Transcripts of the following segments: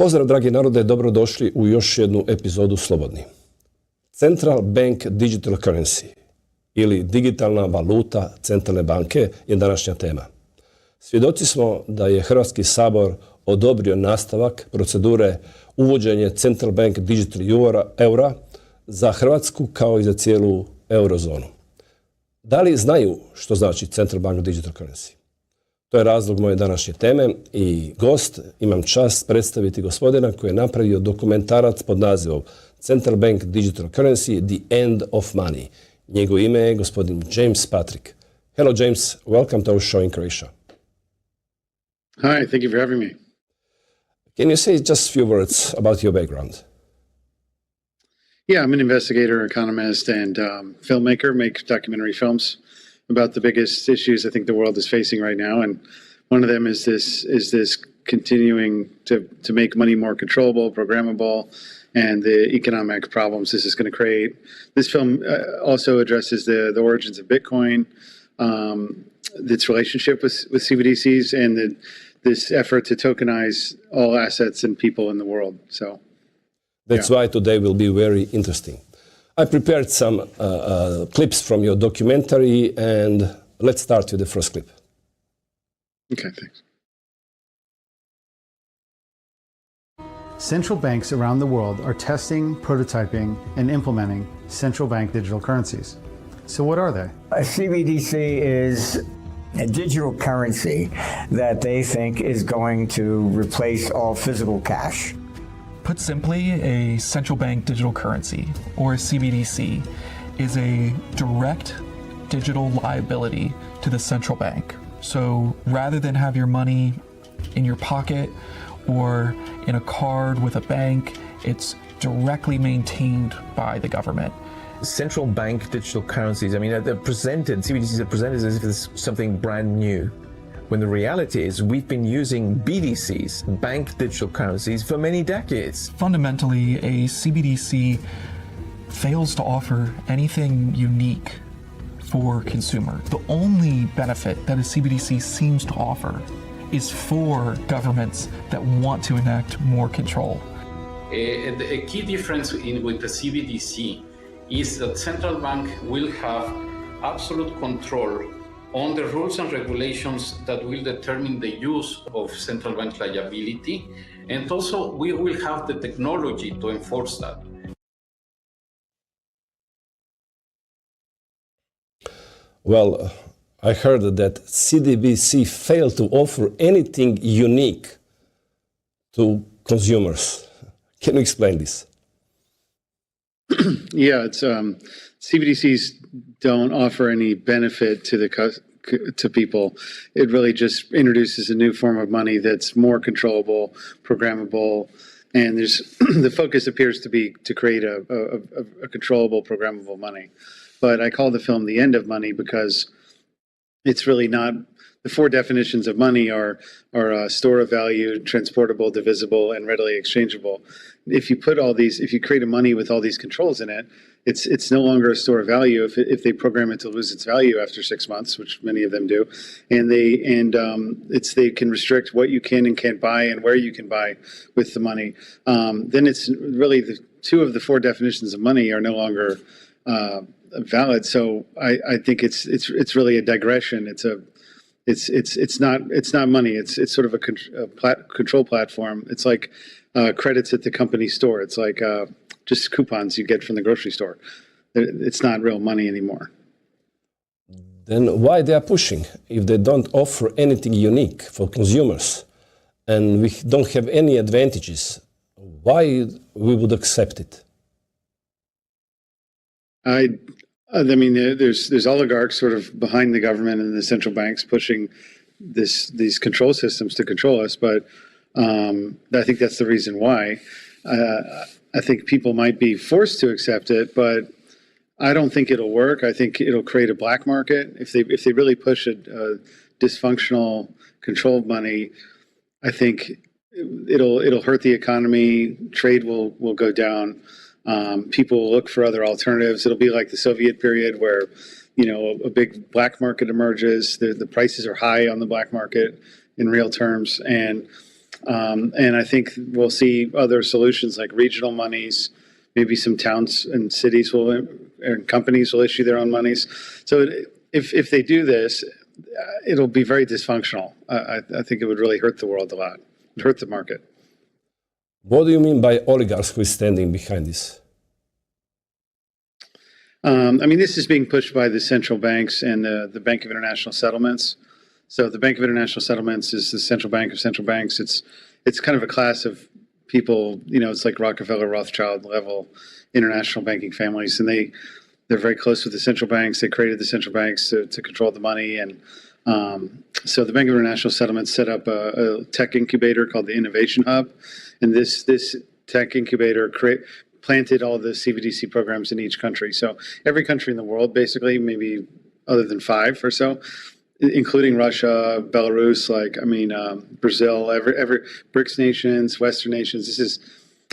Pozdrav, dragi narode, dobrodošli u još jednu epizodu Slobodni. Central Bank Digital Currency ili digitalna valuta centralne banke je današnja tema. Svjedoci smo da je Hrvatski sabor odobrio nastavak procedure uvođenje Central Bank Digital eura za Hrvatsku kao i za cijelu eurozonu. Da li znaju što znači Central Bank Digital Currency? To je razlog moje današnje teme i gost, imam čast predstaviti gospodina koji je napravio dokumentarac pod nazivom Central Bank Digital Currency, The End of Money. Njegovo ime je gospodin James Patrick. Hello James, welcome to our show in Croatia. Hi, thank you for having me. Can you say just a few words about your background? Yeah, I'm an investigator, economist, and filmmaker, make documentary films about the biggest issues I think the world is facing right now, and one of them is this continuing to make money more controllable, programmable, and the economic problems this is going to create. This film also addresses the origins of Bitcoin, its relationship with CBDCs, and this effort to tokenize all assets and people in the world. So that's why today will be very interesting. I prepared some clips from your documentary, and let's start with the first clip. Okay, thanks. Central banks around the world are testing, prototyping, and implementing central bank digital currencies. So what are they? A CBDC is a digital currency that they think is going to replace all physical cash. Put simply, a central bank digital currency, or a CBDC, is a direct digital liability to the central bank. So rather than have your money in your pocket or in a card with a bank, it's directly maintained by the government. Central bank digital currencies, I mean, CBDCs are presented as if it's something brand new, when the reality is we've been using BDCs, bank digital currencies, for many decades. Fundamentally, a CBDC fails to offer anything unique for consumer. The only benefit that a CBDC seems to offer is for governments that want to enact more control. A key difference with the CBDC is that central bank will have absolute control on the rules and regulations that will determine the use of central bank liability, and also we will have the technology to enforce that. Well, I heard that CBDC failed to offer anything unique to consumers. Can you explain this? Yeah, it's CBDCs don't offer any benefit to people. It really just introduces a new form of money that's more controllable, programmable, and there's the focus appears to be to create a controllable, programmable money. But I call the film The End of Money because it's really not. The four definitions of money are store of value, transportable, divisible, and readily exchangeable. If you create a money with all these controls in it, it's no longer a store of value if they program it to lose its value after 6 months, which many of them do, and they can restrict what you can and can't buy and where you can buy with the money. Then it's really the two of the four definitions of money are no longer valid. So I think it's really a digression. It's not money. It's sort of a control platform. It's like credits at the company store. It's like just coupons you get from the grocery store. It's not real money anymore. Then why they are pushing if they don't offer anything unique for consumers and we don't have any advantages? Why we would accept it? I mean, there's oligarchs sort of behind the government and the central banks pushing these control systems to control us, but I think that's the reason why. I think people might be forced to accept it, but I don't think it'll work. I think it'll create a black market if they really push a dysfunctional controlled money. I think it'll hurt the economy. Trade will go down. People will look for other alternatives. It'll be like the Soviet period where, a big black market emerges. The prices are high on the black market in real terms, and And I think we'll see other solutions like regional monies. Maybe some towns and cities and companies will issue their own monies. So if they do this, it'll be very dysfunctional. I think it would really hurt the world a lot. It would hurt the market. What do you mean by oligarchs who is standing behind this? This is being pushed by the central banks and the Bank of International Settlements. So the Bank of International Settlements is the central bank of central banks. It's kind of a class of people, it's like Rockefeller, Rothschild level international banking families, and they're very close with the central banks. They created the central banks to control the money, and so the Bank of International Settlements set up a tech incubator called the Innovation Hub, and this tech incubator planted all the CBDC programs in each country. So every country in the world, basically, maybe other than 5 or so, including Russia, Belarus, Brazil, every BRICS nations, Western nations. This is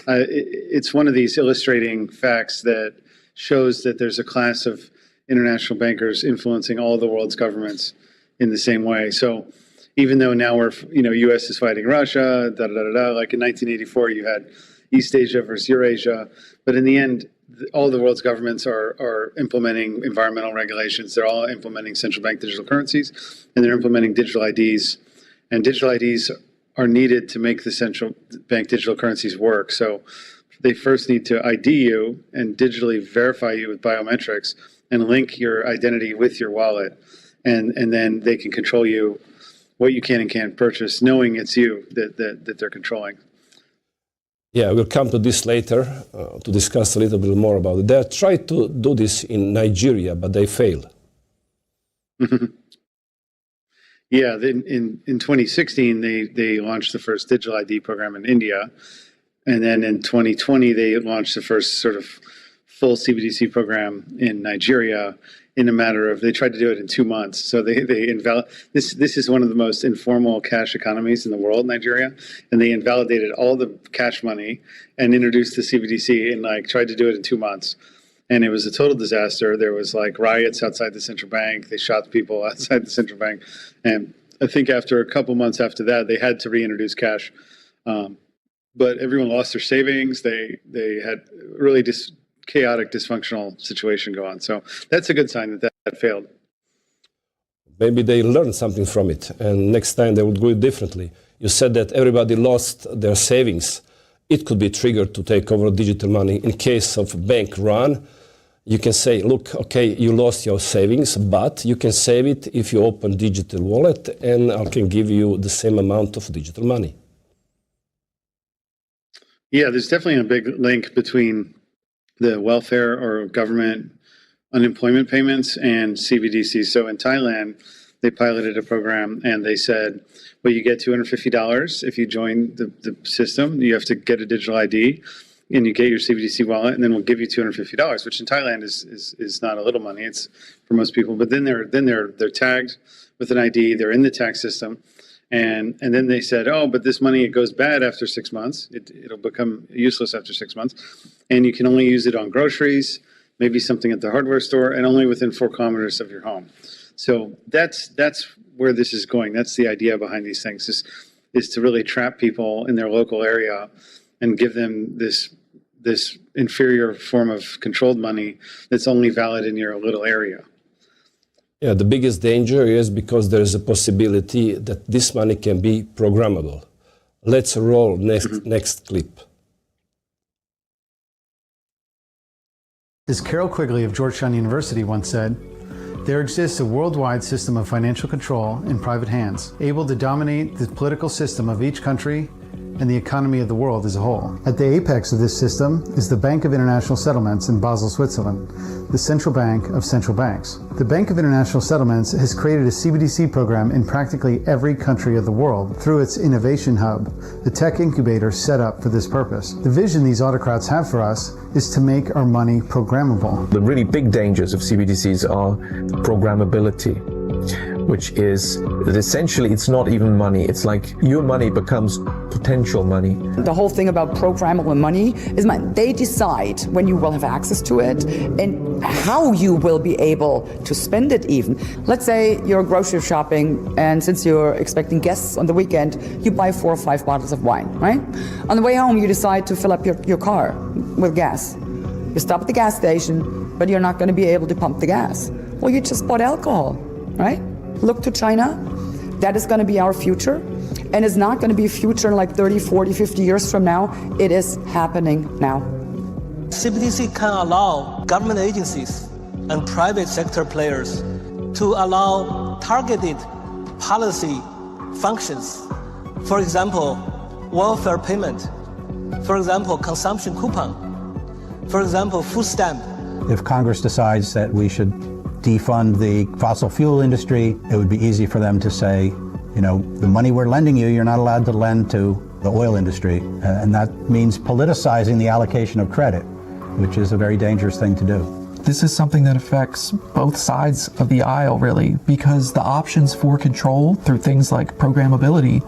it's one of these illustrating facts that shows that there's a class of international bankers influencing all the world's governments in the same way. So even though now U.S. is fighting Russia, like in 1984, you had East Asia versus Eurasia, but in the end, all the world's governments are implementing environmental regulations. They're all implementing central bank digital currencies, and they're implementing digital IDs. And digital IDs are needed to make the central bank digital currencies work. So they first need to ID you and digitally verify you with biometrics and link your identity with your wallet. And then they can control you, what you can and can't purchase, knowing it's you that they're controlling. Yeah, we'll come to this later to discuss a little bit more about it. They tried to do this in Nigeria, but they failed. Yeah, in 2016, they launched the first digital ID program in India. And then in 2020, they launched the first sort of full CBDC program in Nigeria in a matter of, they tried to do it in 2 months. So this is one of the most informal cash economies in the world, Nigeria. And they invalidated all the cash money and introduced the CBDC and tried to do it in 2 months. And it was a total disaster. There was riots outside the central bank. They shot people outside the central bank. And I think after a couple months after that, they had to reintroduce cash. But everyone lost their savings. They had really chaotic, dysfunctional situation go on. So that's a good sign that failed. Maybe they learned something from it, and next time they would do it differently. You said that everybody lost their savings. It could be triggered to take over digital money. In case of bank run, you can say, look, okay, you lost your savings, but you can save it if you open digital wallet, and I can give you the same amount of digital money. Yeah, there's definitely a big link between the welfare or government unemployment payments and CBDC. So in Thailand, they piloted a program and they said, well, you get $250 if you join the system. You have to get a digital ID and you get your CBDC wallet, and then we'll give you $250, which in Thailand is not a little money. It's for most people. But then they're tagged with an ID. They're in the tax system. And then they said, oh, but this money, it goes bad after 6 months. It'll become useless after 6 months. And you can only use it on groceries, maybe something at the hardware store, and only within 4 kilometers of your home. So that's where this is going. That's the idea behind these things, is to really trap people in their local area and give them this inferior form of controlled money that's only valid in your little area. Yeah, the biggest danger is because there is a possibility that this money can be programmable. Let's roll next clip. As Carol Quigley of Georgetown University once said, there exists a worldwide system of financial control in private hands, able to dominate the political system of each country and the economy of the world as a whole. At the apex of this system is the Bank of International Settlements in Basel, Switzerland, the central bank of central banks. The Bank of International Settlements has created a CBDC program in practically every country of the world through its Innovation Hub, the tech incubator set up for this purpose. The vision these autocrats have for us is to make our money programmable. The really big dangers of CBDCs are programmability. which is that essentially it's not even money. It's like your money becomes potential money. The whole thing about programmable money is they decide when you will have access to it and how you will be able to spend it even. Let's say you're grocery shopping, and since you're expecting guests on the weekend, you buy 4 or 5 bottles of wine, right? On the way home, you decide to fill up your car with gas. You stop at the gas station, but you're not going to be able to pump the gas. Well, you just bought alcohol, right? Look to China. That is going to be our future. And it's not going to be a future in like 30, 40, 50 years from now. It is happening now. CBDC can allow government agencies and private sector players to allow targeted policy functions. For example, welfare payment. For example, consumption coupon. For example, food stamp. If Congress decides that we should defund the fossil fuel industry, it would be easy for them to say, you know, the money we're lending you, you're not allowed to lend to the oil industry. And that means politicizing the allocation of credit, which is a very dangerous thing to do. This is something that affects both sides of the aisle, really, because the options for control through things like programmability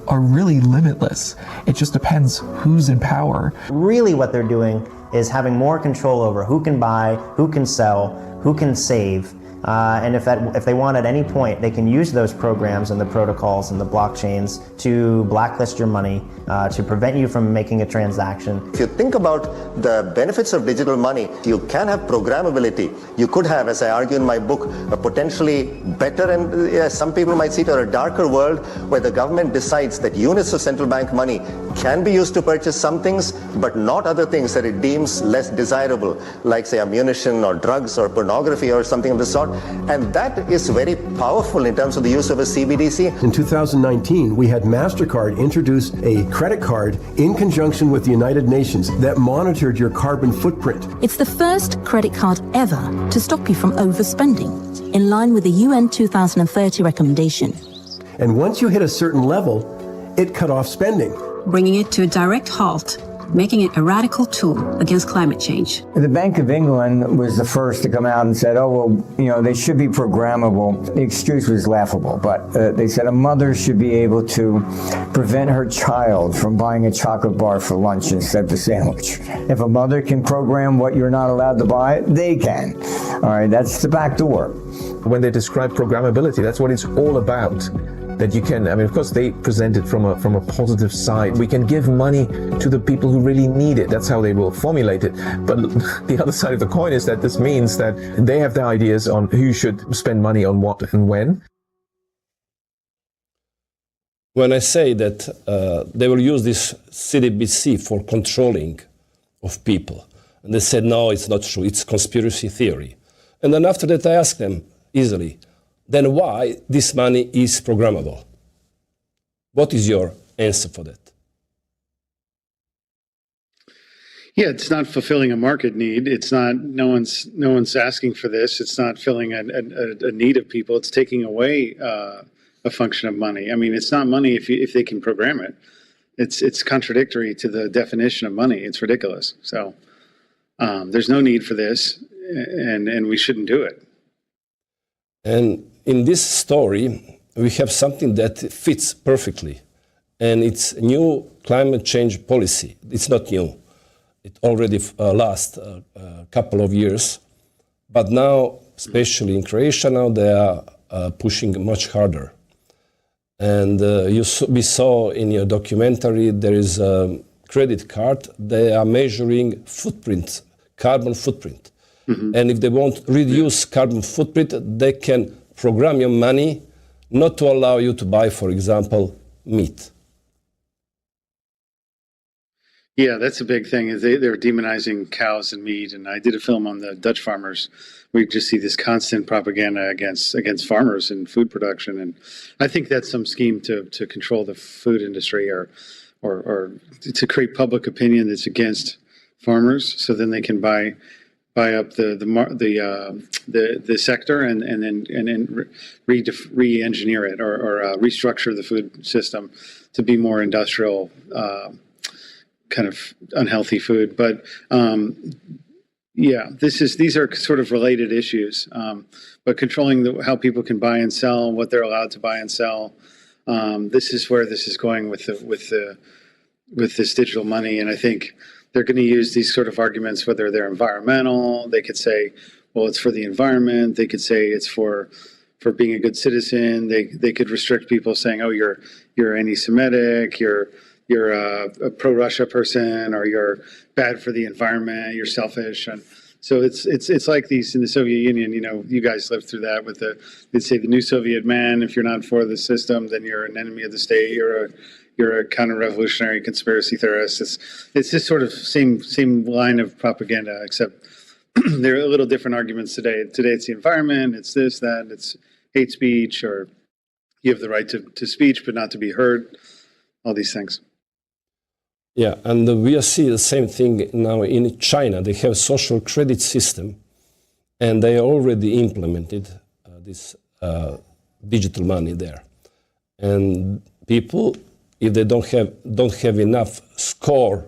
are really limitless. It just depends who's in power. Really what they're doing is having more control over who can buy, who can sell, who can save, and if they want at any point, they can use those programs and the protocols and the blockchains to blacklist your money, to prevent you from making a transaction. If you think about the benefits of digital money, you can have programmability. You could have, as I argue in my book, a potentially better and some people might see it, or a darker world where the government decides that units of central bank money can be used to purchase some things, but not other things that it deems less desirable, like say ammunition or drugs or pornography or something of the sort. And that is very powerful in terms of the use of a CBDC. In 2019, we had MasterCard introduce a credit card in conjunction with the United Nations that monitored your carbon footprint. It's the first credit card ever to stop you from overspending, in line with the UN 2030 recommendation. And once you hit a certain level, it cut off spending, bringing it to a direct halt, making it a radical tool against climate change. The Bank of England was the first to come out and said, oh, well, you know, they should be programmable. The excuse was laughable, but they said a mother should be able to prevent her child from buying a chocolate bar for lunch instead of a sandwich. If a mother can program what you're not allowed to buy, they can. All right, that's the back door. When they describe programmability, that's what it's all about. That you can, I mean, of course, they present it from a positive side. We can give money to the people who really need it. That's how they will formulate it. But the other side of the coin is that this means that they have their ideas on who should spend money on what and when. When I say that they will use this CBDC for controlling of people, and they said, no, it's not true, it's conspiracy theory. And then after that, I asked them easily, then why this money is programmable? What is your answer for that? Yeah, it's not fulfilling a market need. It's not, no one's asking for this. It's not filling a need of people. It's taking away a function of money. I mean, it's not money if they can program it. It's contradictory to the definition of money. It's ridiculous. So there's no need for this, and we shouldn't do it. And in this story, we have something that fits perfectly, and it's new climate change policy. It's not new. It already lasts a couple of years, but now, especially in Croatia, now they are pushing much harder. And we saw in your documentary there is a credit card. They are measuring footprint, carbon footprint. Mm-hmm. And if they want to reduce carbon footprint, they can program your money not to allow you to buy, for example, meat. Yeah, that's a big thing. Is they're demonizing cows and meat. And I did a film on the Dutch farmers. We just see this constant propaganda against farmers and food production. And I think that's some scheme to control the food industry or to create public opinion that's against farmers, so then they can buy up the sector and then re-engineer it or restructure the food system to be more industrial, kind of unhealthy food. But Yeah, these are sort of related issues, but controlling how people can buy and sell, what they're allowed to buy and sell. This is where this is going with this digital money, and I think they're going to use these sort of arguments, whether they're environmental. They could say, well, it's for the environment. They could say it's for being a good citizen. They could restrict people saying, oh, you're anti-Semitic, you're a pro-Russia person, or you're bad for the environment, you're selfish. And so it's like these in the Soviet Union. You know, you guys lived through that with they'd say the new Soviet man. If you're not for the system, then you're an enemy of the state. You're a counter-revolutionary conspiracy theorist. It's this sort of same line of propaganda, except there are a little different arguments today. Today it's the environment, it's this, that, it's hate speech, or you have the right to speech but not to be heard, all these things. Yeah, and we see the same thing now in China. They have a social credit system, and they already implemented this digital money there. And people, if they don't have enough score,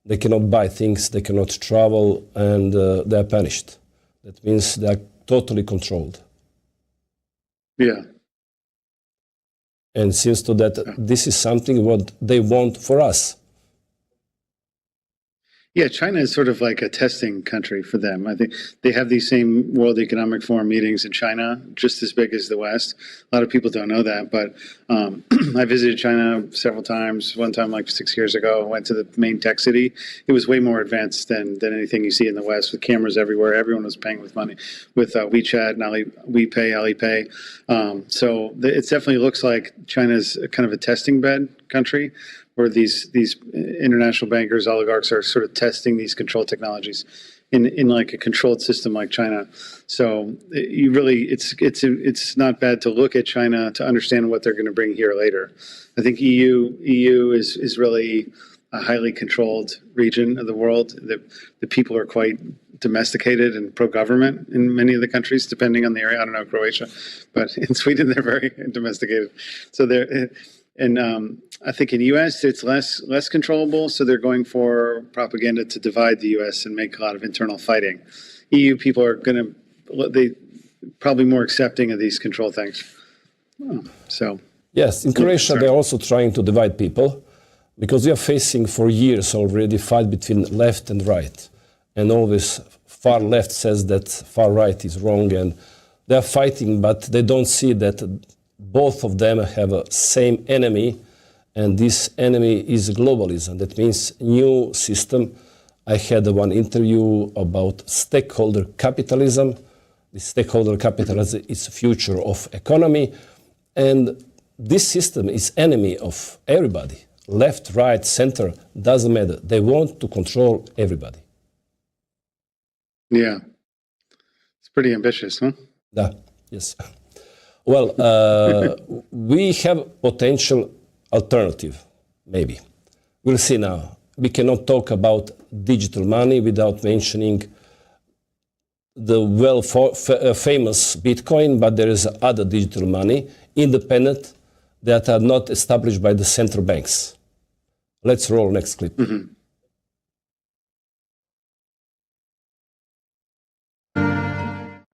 they cannot buy things, they cannot travel, and they are punished. That means they are totally controlled. Yeah. And seems to that this is something what they want for us. Yeah, China is sort of like a testing country for them. I think they have these same World Economic Forum meetings in China, just as big as the West. A lot of people don't know that, but I visited China several times. One time, like 6 years ago, I went to the main tech city. It was way more advanced than anything you see in the West, with cameras everywhere. Everyone was paying with money, with WeChat and Alipay. So it definitely looks like China's kind of a testing bed country, where these international bankers, oligarchs, are sort of testing these control technologies in like a controlled system like China. So you really, it's not bad to look at China to understand what they're going to bring here later. I think EU is really a highly controlled region of the world. The people are quite domesticated and pro-government in many of the countries, depending on the area. I don't know Croatia, but in Sweden they're very domesticated. So they're. And I think in the U.S. it's less controllable, so they're going for propaganda to divide the U.S. and make a lot of internal fighting. EU people are they probably more accepting of these control things. So yes, in Croatia they're also trying to divide people, because we are facing for years already fight between left and right, and always far left says that far right is wrong, and they are fighting, but they don't see that both of them have a same enemy, and this enemy is globalism. That means new system. I had one interview about stakeholder capitalism. The stakeholder capitalism is the future of economy, and this system is enemy of everybody. Left, right, center, doesn't matter. They want to control everybody. Yeah. It's pretty ambitious, huh? Yeah, yes. Well, we have potential alternative, maybe. We'll see now. We cannot talk about digital money without mentioning the famous Bitcoin, but there is other digital money, independent, that are not established by the central banks. Let's roll next clip. Mm-hmm.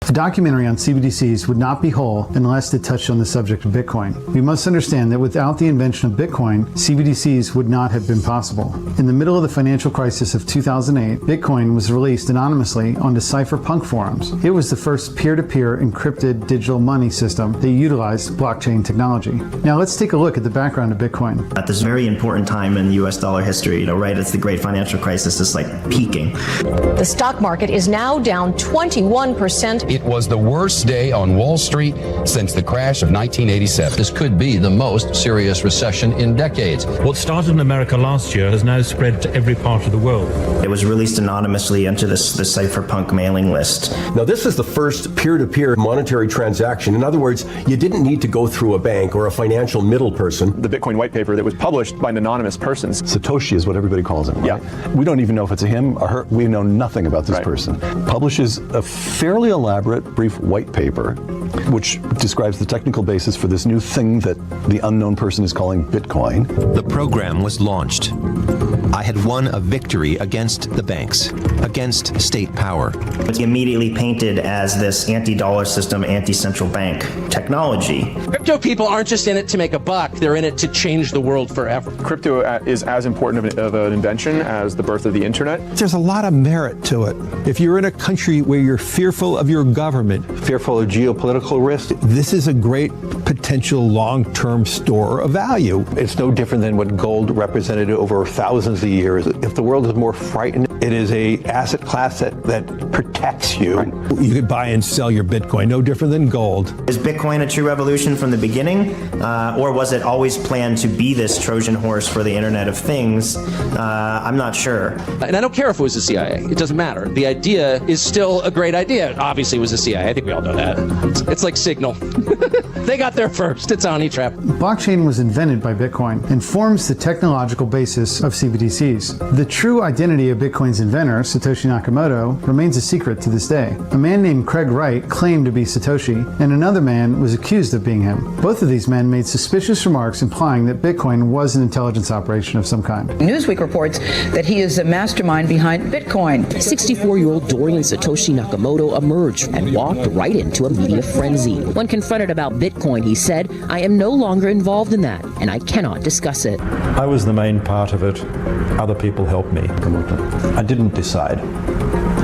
A documentary on CBDCs would not be whole unless it touched on the subject of Bitcoin. We must understand that without the invention of Bitcoin, CBDCs would not have been possible. In the middle of the financial crisis of 2008, Bitcoin was released anonymously onto cypherpunk forums. It was the first peer-to-peer encrypted digital money system that utilized blockchain technology. Now let's take a look at the background of Bitcoin. At this very important time in US dollar history, right as the great financial crisis is like peaking. The stock market is now down 21%. It was the worst day on Wall Street since the crash of 1987. This could be the most serious recession in decades. What started in America last year has now spread to every part of the world. It was released anonymously into the cypherpunk mailing list. Now, this is the first peer-to-peer monetary transaction. In other words, you didn't need to go through a bank or a financial middle person. The Bitcoin white paper that was published by an anonymous person. Satoshi is what everybody calls him, right? Yeah. We don't even know if it's a him or her. We know nothing about this person. Publishes a fairly elaborate brief white paper which describes the technical basis for this new thing that the unknown person is calling Bitcoin. The program was launched. I had won a victory against the banks, against state power. It's immediately painted as this anti-dollar system, anti-central bank technology. Crypto people aren't just in it to make a buck, they're in it to change the world forever. Crypto is as important of an invention as the birth of the internet. There's a lot of merit to it. If you're in a country where you're fearful of your government, fearful of geopolitical risk, this is a great potential long-term store of value. It's no different than what gold represented over thousands of years. If the world is more frightened, it is a asset class that protects you. Right. You could buy and sell your Bitcoin, no different than gold. Is Bitcoin a true revolution from the beginning, or was it always planned to be this Trojan horse for the Internet of Things? I'm not sure. And I don't care if it was the CIA. It doesn't matter. The idea is still a great idea. Obviously, it was the CIA. I think we all know that. It's like Signal. They got there first. It's honey trap. Blockchain was invented by Bitcoin and forms the technological basis of CBDCs. The true identity of Bitcoin's inventor, Satoshi Nakamoto, remains a secret to this day. A man named Craig Wright claimed to be Satoshi, and another man was accused of being him. Both of these men made suspicious remarks implying that Bitcoin was an intelligence operation of some kind. Newsweek reports that he is the mastermind behind Bitcoin. 64-year-old Dorian Satoshi Nakamoto emerged and walked right into a media frenzy. When confronted about Bitcoin, he said, "I am no longer involved in that, and I cannot discuss it." I was the main part of it. Other people helped me. I didn't decide.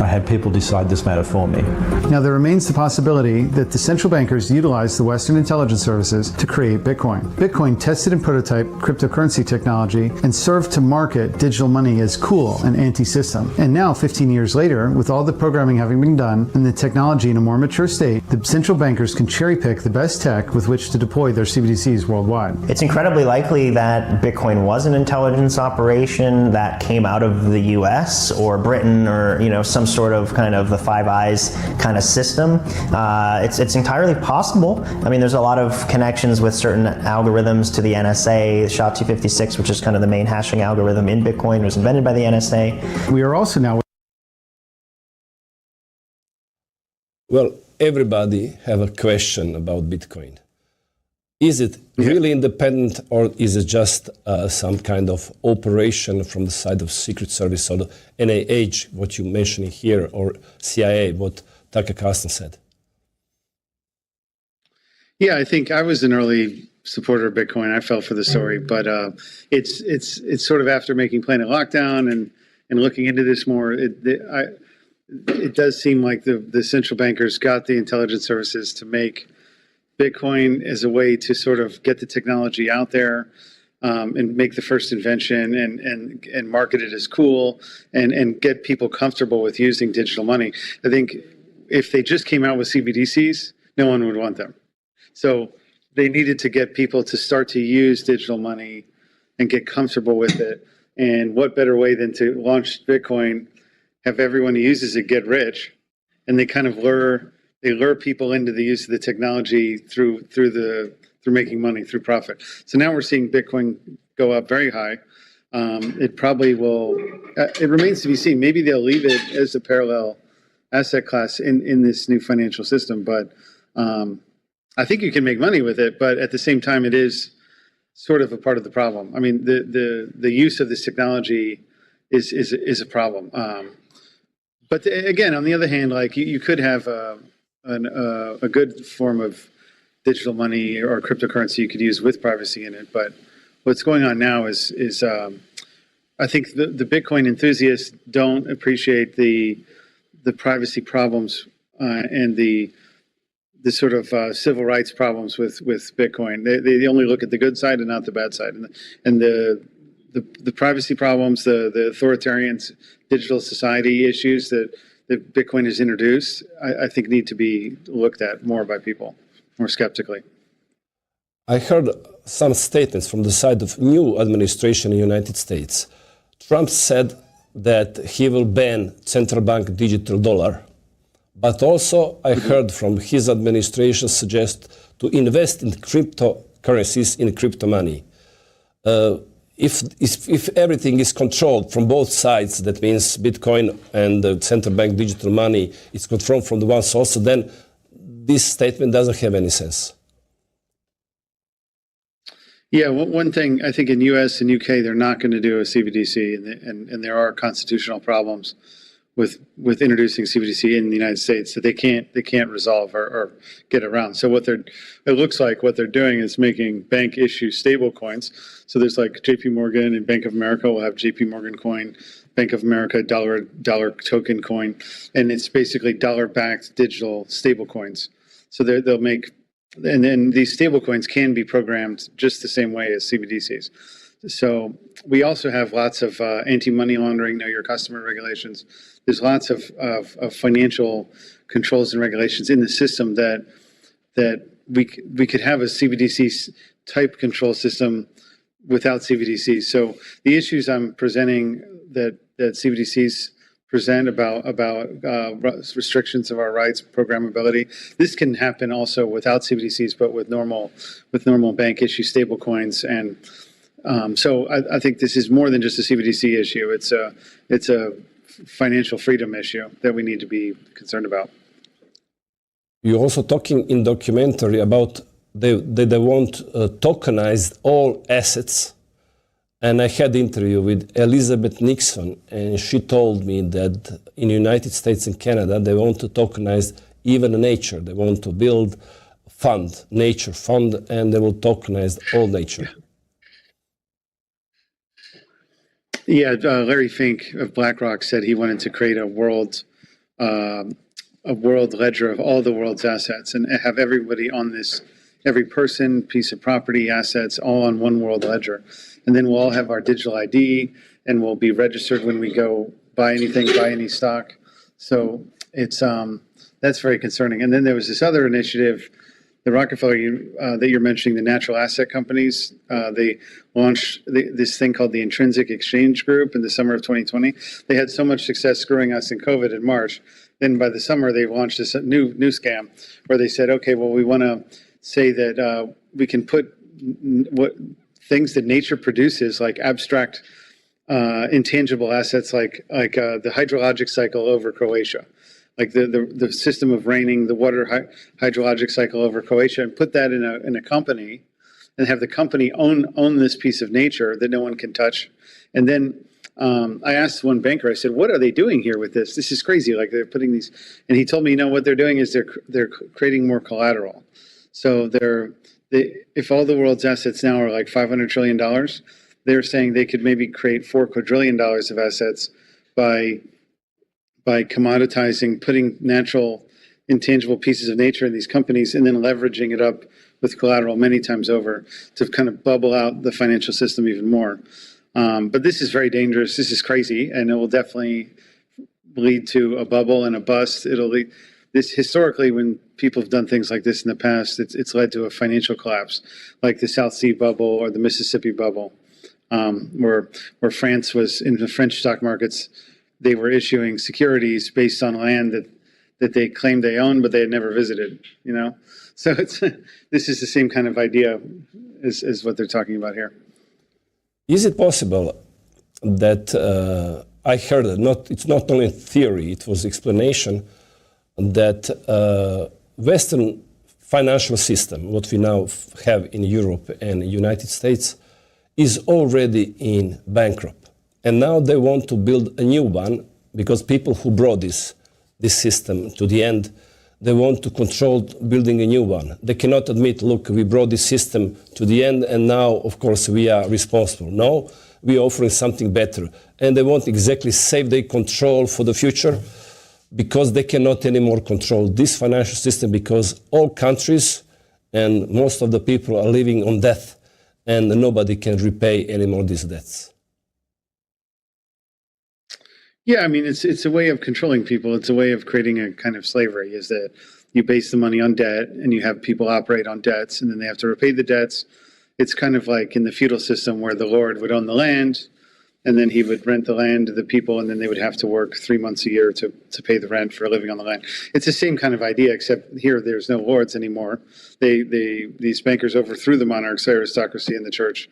I had people decide this matter for me. Now, there remains the possibility that the central bankers utilized the Western intelligence services to create Bitcoin. Bitcoin tested and prototyped cryptocurrency technology and served to market digital money as cool and anti-system. And now, 15 years later, with all the programming having been done and the technology in a more mature state, the central bankers can cherry-pick the best tech with which to deploy their CBDCs worldwide. It's incredibly likely that Bitcoin was an intelligence operation that came out of the US or Britain or, some sort of kind of the Five Eyes kind of system. It's entirely possible. I mean, there's a lot of connections with certain algorithms to the NSA. SHA-256, which is kind of the main hashing algorithm in Bitcoin, was invented by the NSA. We are also now... Well, everybody have a question about Bitcoin. Is it really independent, or is it just some kind of operation from the side of Secret Service or the NIH, what you mentioned here, or CIA, what Tucker Carlson said? Yeah, I think I was an early supporter of Bitcoin. I fell for the story, but it's sort of after making Planet Lockdown and looking into this more, it does seem like the central bankers got the intelligence services to make Bitcoin as a way to sort of get the technology out there and make the first invention and market it as cool and get people comfortable with using digital money. I think if they just came out with CBDCs, no one would want them. So they needed to get people to start to use digital money and get comfortable with it. And what better way than to launch Bitcoin, have everyone who uses it get rich, and they kind of lure people into the use of the technology through making money, through profit. So now we're seeing Bitcoin go up very high. It probably will, it remains to be seen. Maybe they'll leave it as a parallel asset class in this new financial system, but I think you can make money with it, but at the same time, it is sort of a part of the problem. I mean, the use of this technology is a problem. But again, on the other hand, like you could have a good form of digital money or cryptocurrency you could use with privacy in it. But what's going on now is I think the Bitcoin enthusiasts don't appreciate the privacy problems and the sort of civil rights problems with Bitcoin. They only look at the good side and not the bad side. And the privacy problems, the authoritarian digital society issues that Bitcoin has introduced, I think need to be looked at more by people, more skeptically. I heard some statements from the side of new administration in the United States. Trump said that he will ban central bank digital dollar. But also I heard from his administration suggest to invest in cryptocurrencies, in crypto money. If everything is controlled from both sides, that means Bitcoin and the central bank digital money is controlled from the one source, then this statement doesn't have any sense. Yeah, one thing I think in U.S. and U.K. they're not going to do a CBDC, and there are constitutional problems with introducing CBDC in the United States that they can't resolve or get around. So it looks like what they're doing is making bank issue stable coins. So there's like J.P. Morgan and Bank of America will have J.P. Morgan coin, Bank of America dollar token coin, and it's basically dollar-backed digital stable coins. So they'll make, and then these stable coins can be programmed just the same way as CBDCs. So we also have lots of anti-money laundering, know your customer regulations. There's lots of financial controls and regulations in the system that we could have a CBDC type control system without CBDCs. So the issues I'm presenting that CBDCs present about restrictions of our rights, programmability, this can happen also without CBDCs, but with normal bank issue stable coins. And so I think this is more than just a CBDC issue. It's a financial freedom issue that we need to be concerned about. You're also talking in documentary about they want tokenize all assets. And I had an interview with Elizabeth Nixon, and she told me that in the United States and Canada, they want to tokenize even nature. They want to build nature fund, and they will tokenize all nature. Yeah, Larry Fink of BlackRock said he wanted to create a world ledger of all the world's assets and have everybody on this, every person, piece of property, assets, all on one world ledger. And then we'll all have our digital ID, and we'll be registered when we go buy anything, buy any stock. So it's that's very concerning. And then there was this other initiative, the Rockefeller that you're mentioning, the natural asset companies. They launched this thing called the Intrinsic Exchange Group in the summer of 2020. They had so much success screwing us in COVID in March. Then by the summer, they launched this new scam where they said, okay, well, we want to say that we can put what things that nature produces, like abstract, intangible assets, like the hydrologic cycle over Croatia, like the system of raining, the water hydrologic cycle over Croatia, and put that in a company, and have the company own this piece of nature that no one can touch. And then I asked one banker, I said, "What are they doing here with this? This is crazy. Like they're putting these," and he told me, what they're doing is they're creating more collateral. So if all the world's assets now are like $500 trillion, they're saying they could maybe create $4 quadrillion of assets by commoditizing, putting natural, intangible pieces of nature in these companies, and then leveraging it up with collateral many times over to kind of bubble out the financial system even more. But this is very dangerous. This is crazy, and it will definitely lead to a bubble and a bust. It'll lead. This historically, when people have done things like this in the past, it's led to a financial collapse, like the South Sea bubble or the Mississippi bubble, where France was in the French stock markets. They were issuing securities based on land that they claimed they owned, but they had never visited. So this is the same kind of idea as what they're talking about here. Is it possible that I heard it's not only theory; it was explanation that Western financial system, what we now have in Europe and the United States, is already in bankrupt. And now they want to build a new one because people who brought this system to the end, they want to control building a new one. They cannot admit, look, we brought this system to the end and now, of course, we are responsible. No, we are offering something better. And they want exactly save their control for the future, because they cannot anymore control this financial system, because all countries and most of the people are living on debt, and nobody can repay anymore these debts. Yeah, I mean, it's a way of controlling people. It's a way of creating a kind of slavery, is that you base the money on debt and you have people operate on debts, and then they have to repay the debts. It's kind of like in the feudal system where the lord would own the land, and then he would rent the land to the people, and then they would have to work 3 months a year to pay the rent for living on the land. It's the same kind of idea, except here there's no lords anymore. These bankers overthrew the monarchs, aristocracy, and the church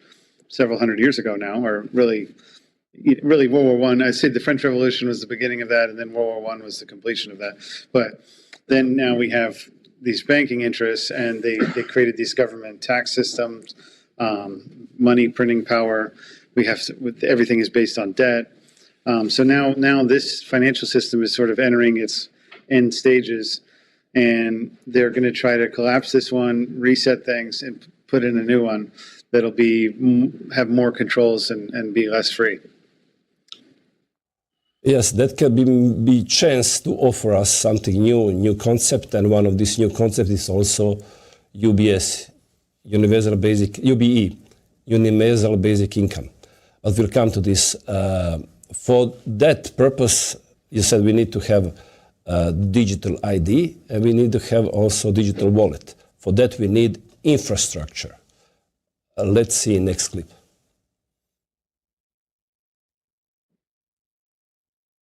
several hundred years ago now, or really World War I. I said the French Revolution was the beginning of that, and then World War I was the completion of that. But then now we have these banking interests, and they created these government tax systems, money printing power. Everything is based on debt. So now this financial system is sort of entering its end stages, and they're going to try to collapse this one, reset things, and put in a new one that'll have more controls and be less free. Yes, that can be chance to offer us something new concept, and one of these new concepts is also UBS, Universal Basic, UBE, Universal Basic Income. But we'll come to this. For that purpose, you said we need to have digital ID, and we need to have also digital wallet. For that, we need infrastructure. Let's see next clip.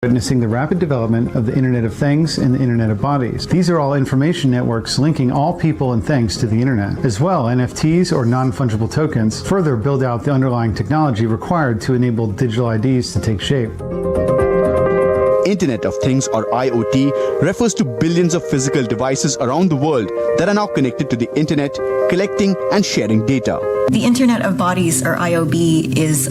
Witnessing the rapid development of the Internet of Things and the Internet of Bodies. These are all information networks linking all people and things to the Internet. As well, NFTs, or non-fungible tokens, further build out the underlying technology required to enable digital IDs to take shape. Internet of Things, or IoT, refers to billions of physical devices around the world that are now connected to the Internet, collecting and sharing data. The Internet of Bodies, or IOB, is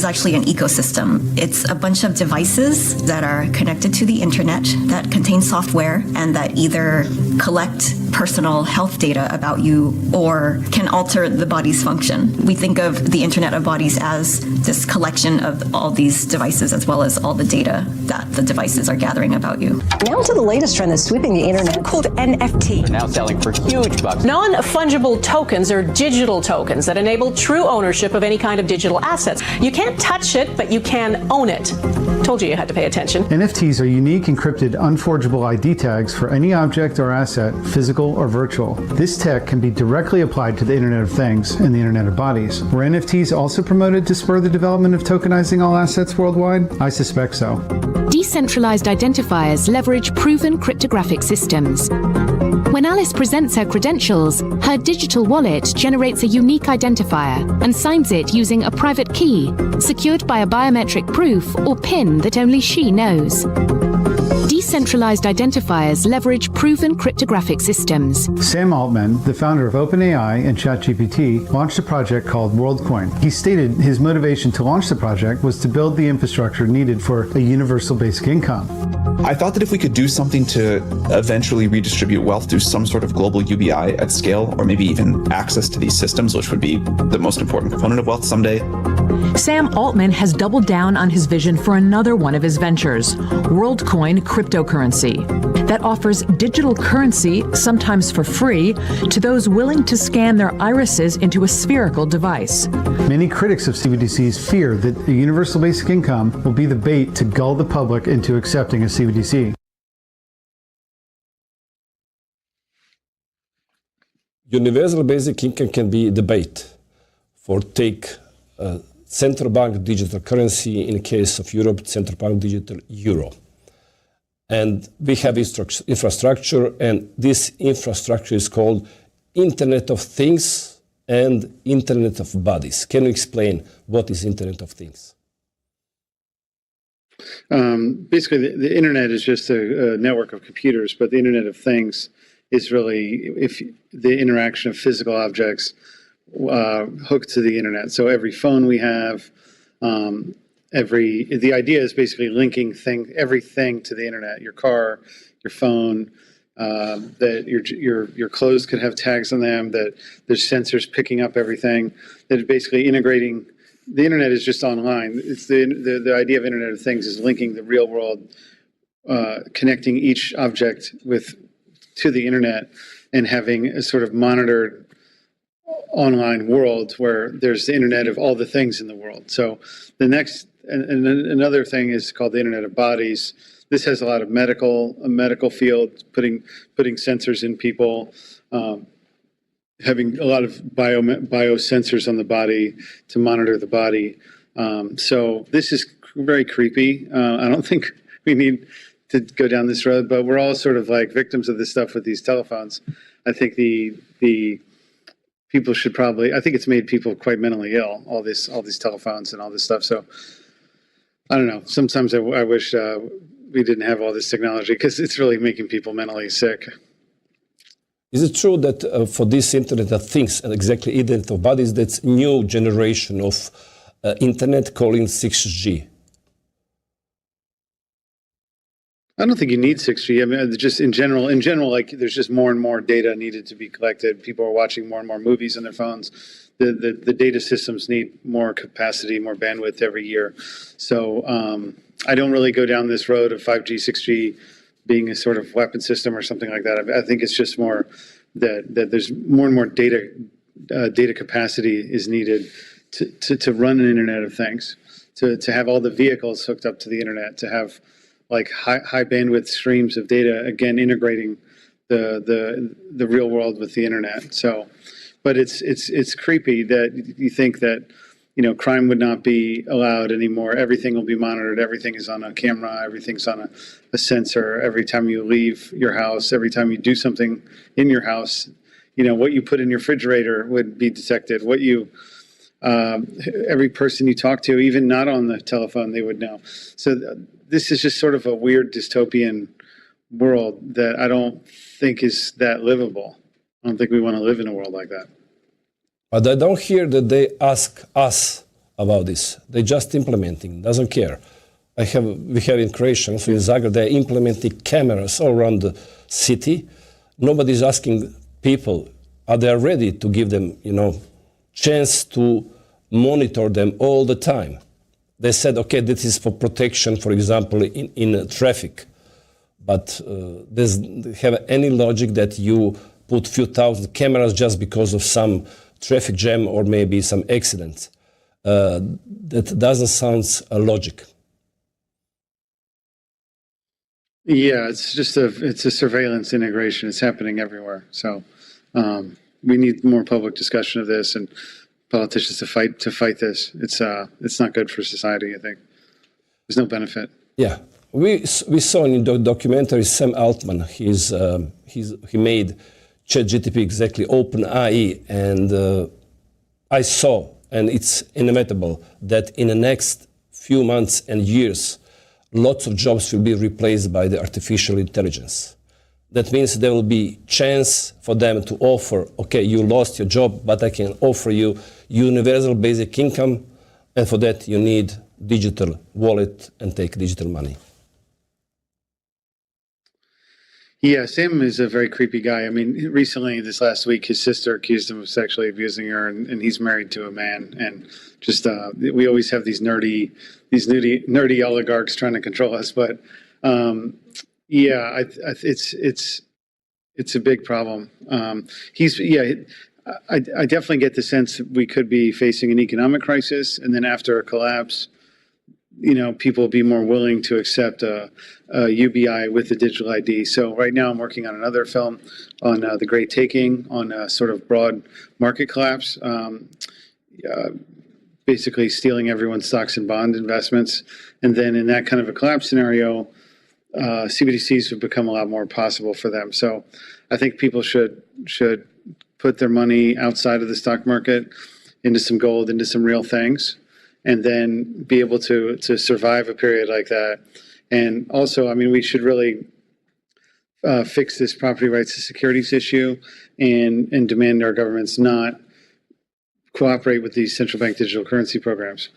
actually an ecosystem. It's a bunch of devices that are connected to the Internet that contain software and that either collect personal health data about you or can alter the body's function. We think of the Internet of Bodies as this collection of all these devices as well as all the data that the devices are gathering about you. Now to the latest trend that's sweeping the internet called NFT. They're now selling for huge bucks. Non-fungible tokens are digital tokens that enable true ownership of any kind of digital assets. You can't touch it, but you can own it. Told you had to pay attention. NFTs are unique, encrypted, unforgeable ID tags for any object or asset, physical or virtual. This tech can be directly applied to the Internet of Things and the Internet of Bodies. Were NFTs also promoted to spur the development of tokenizing all assets worldwide? I suspect so. Decentralized identifiers leverage proven cryptographic systems. When Alice presents her credentials, her digital wallet generates a unique identifier and signs it using a private key, secured by a biometric proof or PIN that only she knows. Decentralized identifiers leverage proven cryptographic systems. Sam Altman, the founder of OpenAI and ChatGPT, launched a project called WorldCoin. He stated his motivation to launch the project was to build the infrastructure needed for a universal basic income. I thought that if we could do something to eventually redistribute wealth through some sort of global UBI at scale, or maybe even access to these systems, which would be the most important component of wealth someday. Sam Altman has doubled down on his vision for another one of his ventures, WorldCoin cryptocurrency, that offers digital currency, sometimes for free, to those willing to scan their irises into a spherical device. Many critics of CBDCs fear that a universal basic income will be the bait to gull the public into accepting a CBDC. Universal basic income can be the bait for central bank digital currency, in case of Europe, central bank digital euro. And we have infrastructure, and this infrastructure is called Internet of Things and Internet of Bodies. Can you explain what is Internet of Things? Basically, the Internet is just a network of computers, but the Internet of Things is really the interaction of physical objects hooked to the Internet. So every phone we have, the idea is basically linking everything to the Internet. Your car, your phone, that your clothes could have tags on them, that there's sensors picking up everything, that is basically integrating. The Internet is just online. It's the idea of Internet of Things is linking the real world, connecting each object to the Internet, and having a sort of monitored online world where there's the Internet of all the things in the world. So the next, and another thing is called the Internet of Bodies. This has a lot of a medical field, putting sensors in people, having a lot of biosensors on the body to monitor the body. So this is very creepy. I don't think we need to go down this road, but we're all sort of like victims of this stuff with these telephones. I think the people should probably, I think it's made people quite mentally ill, all these telephones and all this stuff. So I don't know. Sometimes I wish we didn't have all this technology, because it's really making people mentally sick. Is it true that for this Internet of Things and exactly Internet of Bodies, that's new generation of Internet calling 6G? I don't think you need 6G. I mean, just in general, like there's just more and more data needed to be collected. People are watching more and more movies on their phones. The data systems need more capacity, more bandwidth every year. So I don't really go down this road of 5G, 6G being a sort of weapon system or something like that. I think it's just more that there's more and more data capacity is needed to run an Internet of Things, to have all the vehicles hooked up to the Internet, to have like high bandwidth streams of data, again integrating the real world with the Internet. So, but it's creepy that you think that, you know, crime would not be allowed anymore. Everything will be monitored. Everything is on a camera. Everything's on a sensor. Every time you leave your house, every time you do something in your house, you know, what you put in your refrigerator would be detected. What you, every person you talk to, even not on the telephone, they would know. So this is just sort of a weird dystopian world that I don't think is that livable. I don't think we want to live in a world like that. But I don't hear that they ask us about this. They're just implementing, doesn't care. We have in Croatia, so in Zagreb, they're implementing cameras all around the city. Nobody's asking people, are they ready to give them, you know, chance to monitor them all the time? They said, okay, this is for protection, for example, in traffic. But doesn't have any logic that you put few thousand cameras just because of some traffic jam or maybe some accidents. That doesn't sound logic. Yeah, it's just it's a surveillance integration. It's happening everywhere. So we need more public discussion of this and politicians to fight this. It's not good for society, I think. There's no benefit. Yeah. We saw in the documentary Sam Altman, he made ChatGPT exactly open AI, and I saw, and it's inevitable, that in the next few months and years, lots of jobs will be replaced by the artificial intelligence. That means there will be chance for them to offer, okay, you lost your job, but I can offer you universal basic income, and for that you need digital wallet and take digital money. Yeah, Sam is a very creepy guy. I mean, recently, this last week, his sister accused him of sexually abusing her, and he's married to a man. And just we always have these nerdy oligarchs trying to control us. But yeah, it's a big problem. I definitely get the sense that we could be facing an economic crisis, and then after a collapse, you know, people will be more willing to accept a UBI with the digital ID. So right now I'm working on another film on the Great Taking, on a sort of broad market collapse, basically stealing everyone's stocks and bond investments. And then in that kind of a collapse scenario, CBDCs would become a lot more possible for them. So I think people should put their money outside of the stock market into some gold, into some real things, and then be able to survive a period like that. And also, I mean, we should really fix this property rights to securities issue and demand our governments not cooperate with these central bank digital currency programs,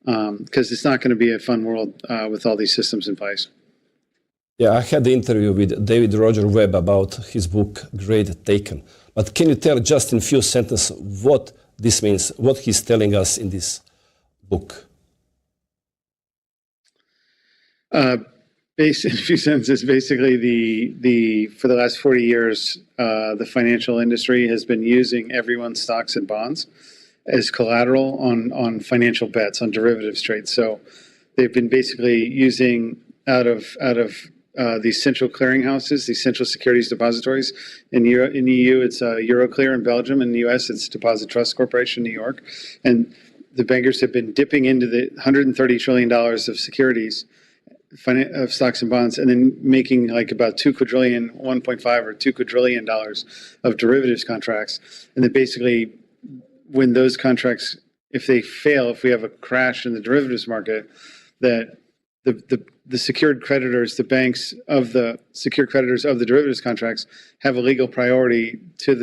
because it's not going to be a fun world with all these systems in place. Yeah, I had the interview with David Roger Webb about his book, Great Taken. But can you tell just in a few sentences what this means, what he's telling us in this book? In a few sentences, basically for the last 40 years, the financial industry has been using everyone's stocks and bonds as collateral on financial bets, on derivatives trades. So they've been basically using out of these central clearinghouses, these central securities depositories. In EU, it's Euroclear. In Belgium. In the US, it's Deposit Trust Corporation in New York. And the bankers have been dipping into the $130 trillion of securities, of stocks and bonds, and then making like about $1.5 or $2 quadrillion of derivatives contracts. And then basically, when those contracts, if they fail, if we have a crash in the derivatives market, that the secured creditors, the banks of the secured creditors of the derivatives contracts have a legal priority to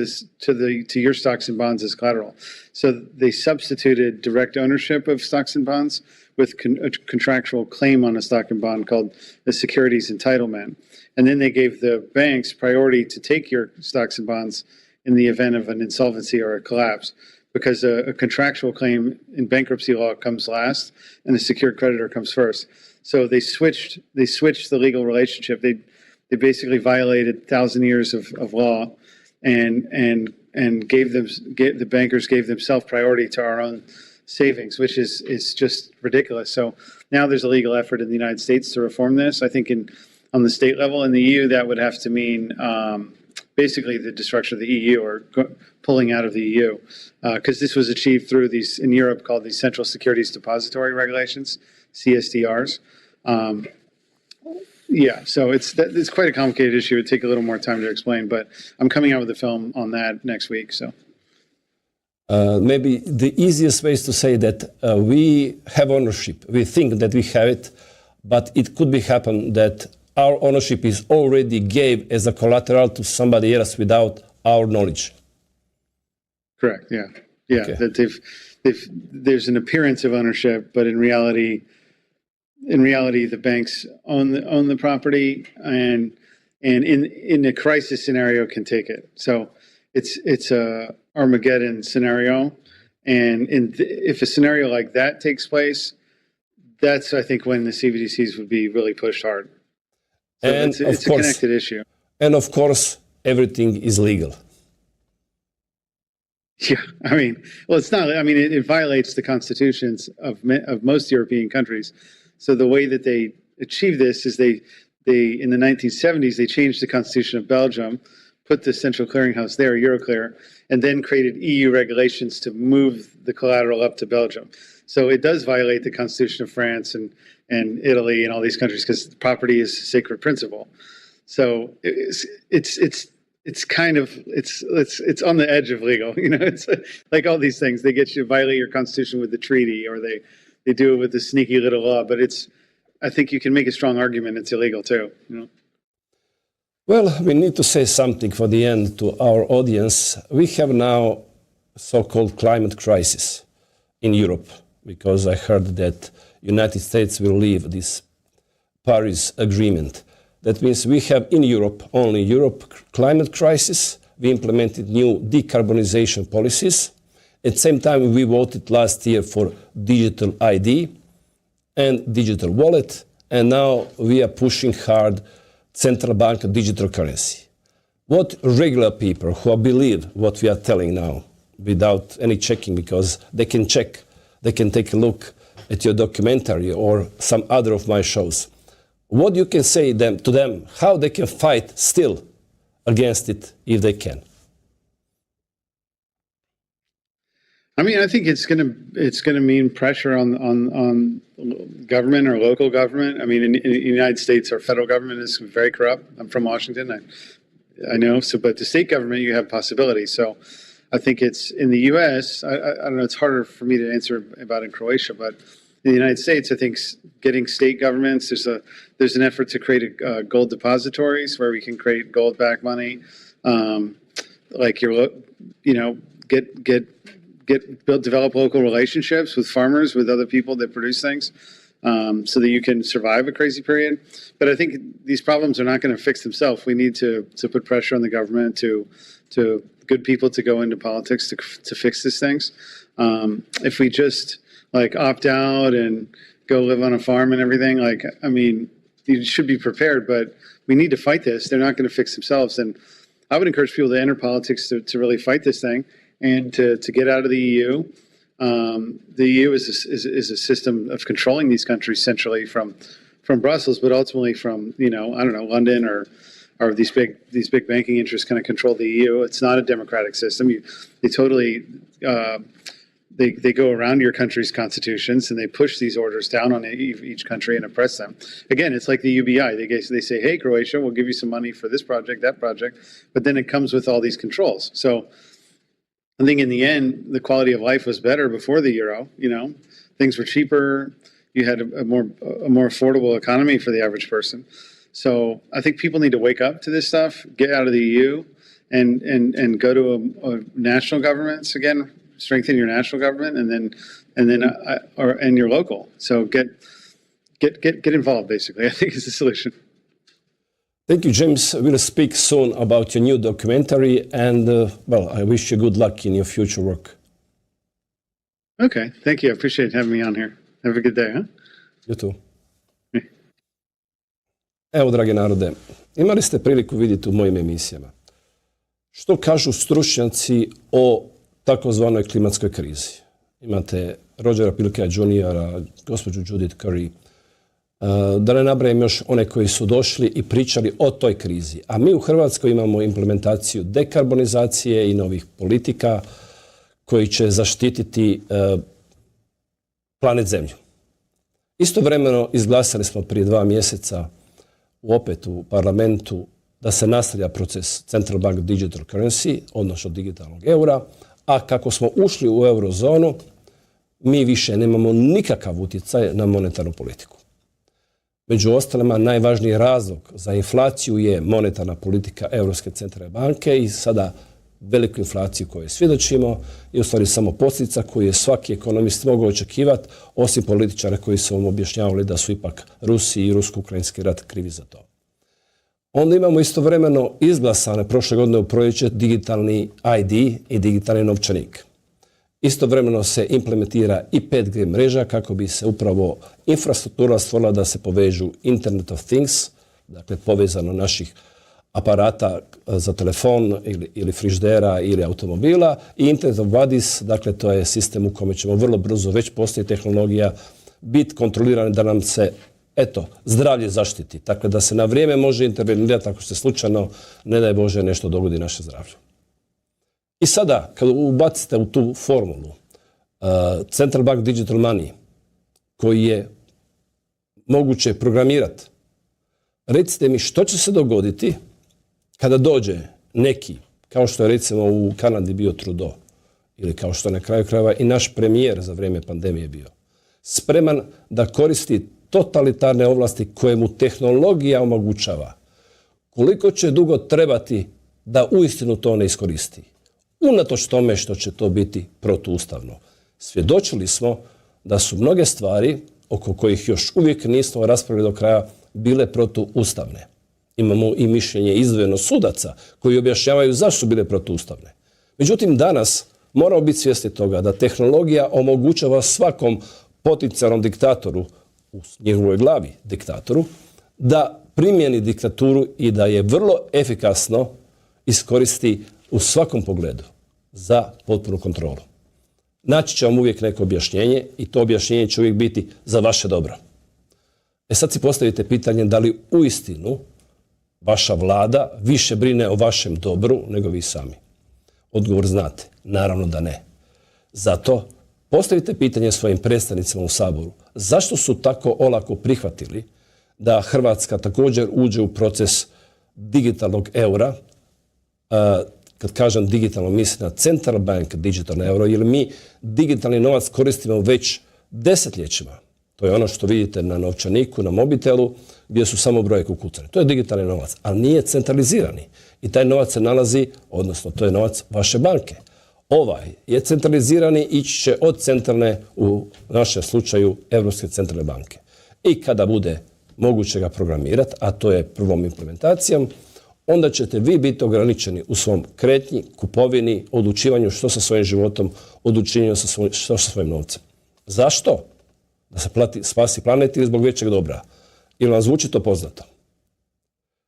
your stocks and bonds as collateral. So they substituted direct ownership of stocks and bonds with a contractual claim on a stock and bond called the securities entitlement. And then they gave the banks priority to take your stocks and bonds in the event of an insolvency or a collapse, because a contractual claim in bankruptcy law comes last and a secured creditor comes first. So they switched the legal relationship. They basically violated 1,000 years of law and the bankers gave themselves priority to our own savings, which is just ridiculous. So now there's a legal effort in the United States to reform this. I think on the state level in the EU, that would have to mean basically the destruction of the EU or pulling out of the EU, because this was achieved through these, in Europe, called these Central Securities Depository Regulations, CSDRs. So it's quite a complicated issue. It would take a little more time to explain, but I'm coming out with a film on that next week. So maybe the easiest way is to say that we have ownership. We think that we have it, but it could be happen that our ownership is already gave as a collateral to somebody else without our knowledge. Correct. Yeah. Okay. That there's an appearance of ownership, but in reality, the banks own the property, and in a crisis scenario can take it. So it's a Armageddon scenario, and if a scenario like that takes place, that's I think when the CBDCs would be really pushed hard. So and it's a connected issue. And of course, everything is legal. Yeah, I mean, well, it's not. I mean, it violates the constitutions of most European countries. So the way that they achieve this is they in the 1970s they changed the constitution of Belgium, put the central clearinghouse there, Euroclear, and then created EU regulations to move the collateral up to Belgium. So it does violate the constitution of France and Italy and all these countries because property is a sacred principle. So it's kind of it's on the edge of legal. You know, it's like all these things. They get you to violate your constitution with the treaty, or they do it with the sneaky little law. But I think you can make a strong argument it's illegal too. You know. Well, we need to say something for the end to our audience. We have now so-called climate crisis in Europe, because I heard that United States will leave this Paris Agreement. That means we have in Europe only Europe climate crisis. We implemented new decarbonization policies. At the same time, we voted last year for digital ID and digital wallet. And now we are pushing hard central bank digital currency. What regular people who believe what we are telling now without any checking, because they can check, they can take a look at your documentary or some other of my shows. What you can say to them, how they can fight still against it if they can? I mean, I think it's gonna mean pressure on government or local government. I mean, in the United States, our federal government is very corrupt. I'm from Washington, I know. So, but the state government, you have possibilities. So, I think it's in the U.S. I don't know. It's harder for me to answer about in Croatia, but in the United States, I think getting state governments, there's an effort to create gold depositories where we can create gold-backed money, develop local relationships with farmers, with other people that produce things, so that you can survive a crazy period. But I think these problems are not going to fix themselves. We need to put pressure on the government to good people to go into politics to fix these things. If we just opt out and go live on a farm and everything, I mean, you should be prepared, but we need to fight this. They're not going to fix themselves. And I would encourage people to enter politics to really fight this thing and to get out of the EU. The EU is a system of controlling these countries centrally from Brussels, but ultimately from, I don't know, London or these big banking interests kind of control the EU. It's not a democratic system. They totally they go around your country's constitutions and they push these orders down on each country and oppress them. Again, it's like the UBI. They say, hey, Croatia, we'll give you some money for this project, that project, but then it comes with all these controls. So I think in the end, the quality of life was better before the euro. Things were cheaper. you had a more affordable economy for the average person. So I think people need to wake up to this stuff, get out of the EU, and go to a national governments again, strengthen your national government, and your local. So get involved. Basically, I think is the solution. Thank you, James. We'll speak soon about your new documentary, and I wish you good luck in your future work. Okay, thank you. I appreciate having me on here. Have a good day, huh? You too. Evo, dragi narode, imali ste priliku vidjeti u mojim emisijama što kažu stručnjaci o takozvanoj klimatskoj krizi. Imate Rogera Pilkeja Juniora, gospođu Judith Curry, da ne nabrajam još one koji su došli i pričali o toj krizi. A mi u Hrvatskoj imamo implementaciju dekarbonizacije i novih politika koji će zaštititi planet Zemlju. Istovremeno izglasali smo prije 2 mjeseca opet u parlamentu da se nastavlja proces Central Bank Digital Currency, odnosno digitalnog eura, a kako smo ušli u eurozonu, mi više nemamo nikakav utjecaj na monetarnu politiku. Među ostalima, najvažniji razlog za inflaciju je monetarna politika Europske centralne banke i sada veliku inflaciju koju svjedočimo i u stvari samo posljedica koju je svaki ekonomist mogao očekivati, osim političara koji su vam objašnjavali da su ipak Rusi i rusko-ukrajinski rat krivi za to. Onda imamo istovremeno izglasane prošle godine u proljeće digitalni ID i digitalni novčanik. Istovremeno se implementira i 5G mreža kako bi se upravo infrastruktura stvorila da se povežu Internet of Things, dakle povezano naših aparata za telefon ili frižidera ili automobila, i Internet of Bodies, dakle to je sistem u kome ćemo vrlo brzo, već postoji tehnologija, biti kontrolirani da nam se zdravlje zaštiti. Dakle, da se na vrijeme može intervenirati ako se slučajno, ne daj Bože, nešto dogodi naše zdravlje. I sada, kad ubacite u tu formulu Central Bank Digital Money, koji je moguće programirati, recite mi što će se dogoditi kada dođe neki, kao što je recimo u Kanadi bio Trudeau, ili kao što je na kraju krajeva i naš premijer za vrijeme pandemije bio, spreman da koristi totalitarne ovlasti koje mu tehnologija omogućava. Koliko će dugo trebati da uistinu to ne iskoristi? Unatoč tome što će to biti protuustavno. Svjedočili smo da su mnoge stvari, oko kojih još uvijek nismo raspravili do kraja, bile protuustavne. Imamo i mišljenje izdvojeno sudaca koji objašnjavaju zašto su bile protuustavne. Međutim, danas moramo biti svjesni toga da tehnologija omogućava svakom potencijalnom diktatoru, u njegovoj glavi diktatoru, da primjeni diktaturu i da je vrlo efikasno iskoristi u svakom pogledu za potpunu kontrolu. Naći će vam uvijek neko objašnjenje i to objašnjenje će uvijek biti za vaše dobro. Sad si postavite pitanje da li uistinu vaša vlada više brine o vašem dobru nego vi sami. Odgovor znate, naravno da ne. Zato postavite pitanje svojim predstavnicima u Saboru. Zašto su tako olako prihvatili da Hrvatska također uđe u proces digitalnog eura? Kad kažem digitalno, mislim na Central Bank digitalno euro, jer mi digitalni novac koristimo već desetljećima. To je ono što vidite na novčaniku, na mobitelu, gdje su samo brojke ukucane. To je digitalni novac, ali nije centralizirani. I taj novac se nalazi, odnosno to je novac vaše banke. Ovaj je centralizirani, ići će od centralne, u našem slučaju, Europske centralne banke. I kada bude moguće ga programirati, a to je prvom implementacijom, onda ćete vi biti ograničeni u svom kretnji, kupovini, odlučivanju što sa svojim životom, odlučivanju što sa svojim novcem. Zašto? Da se spasi planet ili zbog većeg dobra? Ili vam zvuči to poznato?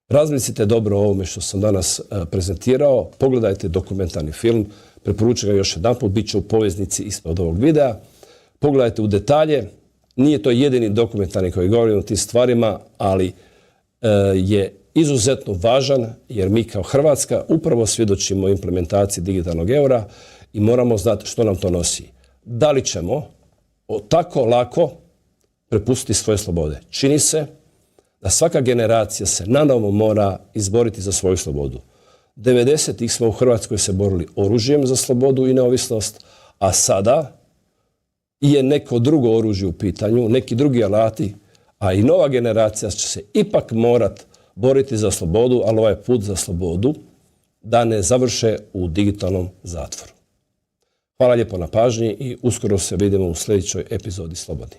Razmislite dobro o ovome što sam danas prezentirao, pogledajte dokumentarni film, preporučujem ga još jedanput, bit će u poveznici ispod ovog videa. Pogledajte u detalje, nije to jedini dokumentarni koji govori o tim stvarima, ali je izuzetno važan jer mi kao Hrvatska upravo svjedočimo implementaciji digitalnog eura i moramo znati što nam to nosi. Da li ćemo tako lako prepustiti svoje slobode? Čini se da svaka generacija se nanovo mora izboriti za svoju slobodu. 90-ih smo u Hrvatskoj se borili oružjem za slobodu i neovisnost, a sada je neko drugo oružje u pitanju, neki drugi alati, a i nova generacija će se ipak morat boriti za slobodu, ali ovaj put za slobodu da ne završe u digitalnom zatvoru. Hvala lijepo na pažnji i uskoro se vidimo u sljedećoj epizodi Slobodni.